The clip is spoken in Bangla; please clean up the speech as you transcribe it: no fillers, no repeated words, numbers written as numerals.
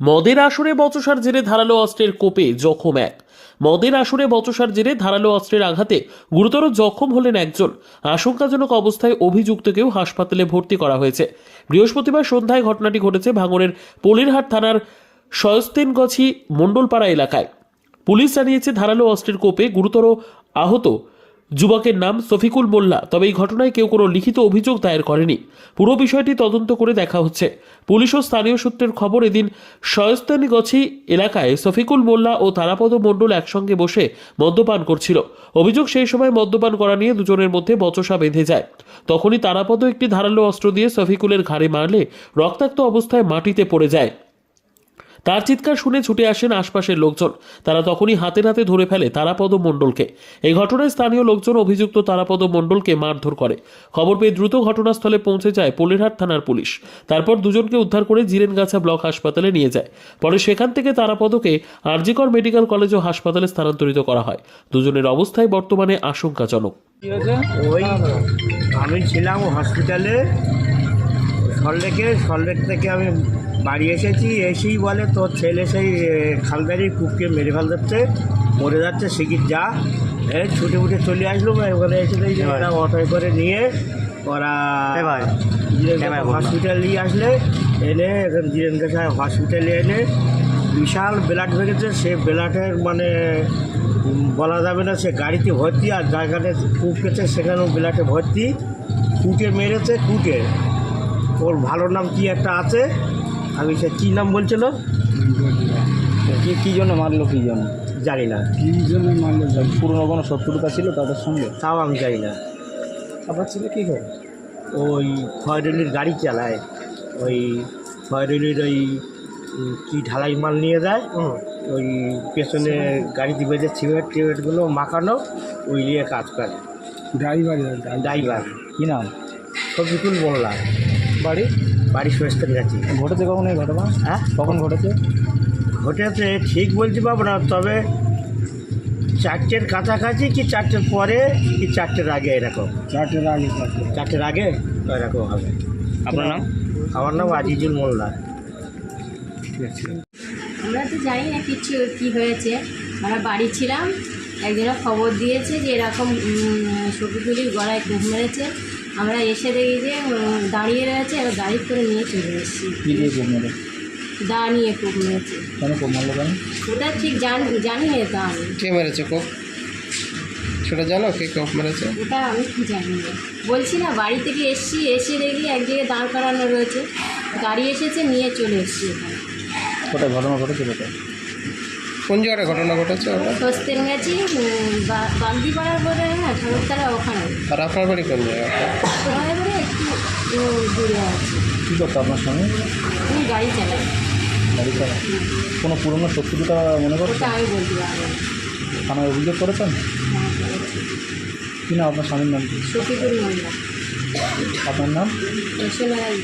মদের আসরে বচসার জেরে ধারালো অস্ত্রের কোপে জখম এক। মদের আসরে বচসার জেরে ধারালো অস্ত্রের আঘাতে গুরুতর জখম হলেন একজন। আশঙ্কাজনক অবস্থায় অভিযুক্তকেও হাসপাতালে ভর্তি করা হয়েছে। বৃহস্পতিবার সন্ধ্যায় ঘটনাটি ঘটেছে ভাঙড়ের পলিরহাট থানার শয়স্তেনগছি মণ্ডলপাড়া এলাকায়। পুলিশ জানিয়েছে ধারালো অস্ত্রের কোপে গুরুতর আহত যুবকের নাম শফিকুল মোল্লা। তবে এই ঘটনায় কেউ কোনো লিখিত অভিযোগ দায়ের করেনি। পুরো বিষয়টি তদন্ত করে দেখা হচ্ছে। পুলিশ ও স্থানীয় সূত্রের খবর, এদিন শয়স্তানিগছি এলাকায় শফিকুল মোল্লা ও তারাপদ মণ্ডল একসঙ্গে বসে মদ্যপান করছিল। অভিযোগ, সেই সময় মদ্যপান করা নিয়ে দুজনের মধ্যে বচসা বেঁধে যায়। তখনই তারাপদ একটি ধারালো অস্ত্র দিয়ে শফিকুলের ঘাড়ে মারলে রক্তাক্ত অবস্থায় মাটিতে পড়ে যায়। তার চিৎকার শুনে ছুটে আসেন আশপাশের লোকজন। তারা তখনই হাতে নাতে ধরে ফেলে তারাপদ মণ্ডলকে। এই ঘটনায় স্থানীয় লোকজন অভিযুক্ত তারাপদ মণ্ডলকে মারধর করে। খবর পেয়ে দ্রুত ঘটনাস্থলে পৌঁছে যায় পলিরহাট থানার পুলিশ। তারপর দুজনকে উদ্ধার করে জিরেনগাছা ব্লক হাসপাতালে নিয়ে যায়। পরে সেখান থেকে তারাপদকে আরজিকর মেডিকেল কলেজ ও হাসপাতালে স্থানান্তরিত করা হয়। দুজনের অবস্থায় বর্তমানে আশঙ্কাজনক। ওই আমি ছিলাম হসপিটালে সল্টলেক থেকে আমি বাড়ি এসেই বলে তোর ছেলে সেই খালদারির কুপকে মেরে ফেল যাচ্ছে, মরে যাচ্ছে, শিগগির যা। ছুটে ফুটে চলে আসলো। ওখানে এসে যে ওরা অটোয় করে নিয়ে ওরা হসপিটাল নিয়ে আসলে এনে জিরেনগাছা হসপিটালে এনে বিশাল ব্লাড বেরিয়েছে। সে ব্লাডের মানে বলা যাবে না, সে গাড়িতে ভর্তি, আর জায়গাতে কূপ গেছে সেখানেও ব্লাডে ভর্তি। কুটে মেরেছে, কুটে ওর ভালো নাম কি একটা আছে, আমি সে কী নাম বলছিল, কী জন্য মারলো, কী জন্য জানি না, কী জন্য মারলো, পুরনো কোনো শত্রুতা ছিল তাদের সঙ্গে, তাও আমি জানি না। আপনার ছেলে কী করে? ওই খয়রুলির গাড়ি চালায়, ওই খয়রুলির ওই কী ঢালাই মাল নিয়ে যায়, ওই পেছনে গাড়িতে বেঁধে সিমেন্টগুলো মাখানো, ওই নিয়ে কাজ করে। ড্রাইভার কী নাম? শফিকুল মোল্লা। বাড়ি শোয়েস্তের কাছে। ঘটেছে কখন এই ঘটনা? হ্যাঁ, কখন ঘটেছে ঠিক বলতে পারবো না, তবে 4টের কাছাকাছি কি 4টের পরে কি 4টের আগে, এরকম 4টের আগে এরকম হবে। আপনার নাম? আমার নাম আজিজুল মোল্লা। আমরা তো জানি না কিছু কী হয়েছে। আমরা বাড়ি ছিলাম, একজনের খবর দিয়েছে যে এরকম শফিকুলির গলায় কূপ মেরেছে। আমরা এসে দেখি যে দাঁড়িয়ে রয়েছে, এবার গাড়ি করে নিয়ে চলে এসেছি। কী দিয়ে কূপ মেরে? দা নিয়ে কূপ মেরেছে। কেন কূপ মারলো কেন? ওটা ঠিক জানি না তো আমি। কে মেরেছে কোপ সেটা জানো? কে কোপ মেরেছে ওটা আমি কি জানি না। বলছি না, বাড়ি থেকে এসেছি, এসে দেখি এক জায়গায় দাঁড় করানো রয়েছে, গাড়ি এসেছে, নিয়ে চলে এসেছি এখানে। কোথায় ঘটনা ঘটেছে? কোথায়, কোন জায়গায় ঘটনা ঘটেছে ওটা? সস্তেন গেছি বান্দিপাড়ার বোধ হয়, হ্যাঁ, ঠাকুরতারা ওখানে। আর আপনার বাড়ি কোন জায়গায়? ওখানে বলে একটু দূরে আছে। কী করতো আপনার সঙ্গে? আমি গাড়ি চালাই। গাড়ি চালা? কোনো পুরনো শত্রুতা মনে করছে? ওটা আমি বলতে পারবো না। থানায় অভিযোগ করেছেন? হ্যাঁ, করেছি। কী নাম আপনার স্বামীর নাম কি? শফিকুল মোল্লা। আপনার নাম? সোনারাই।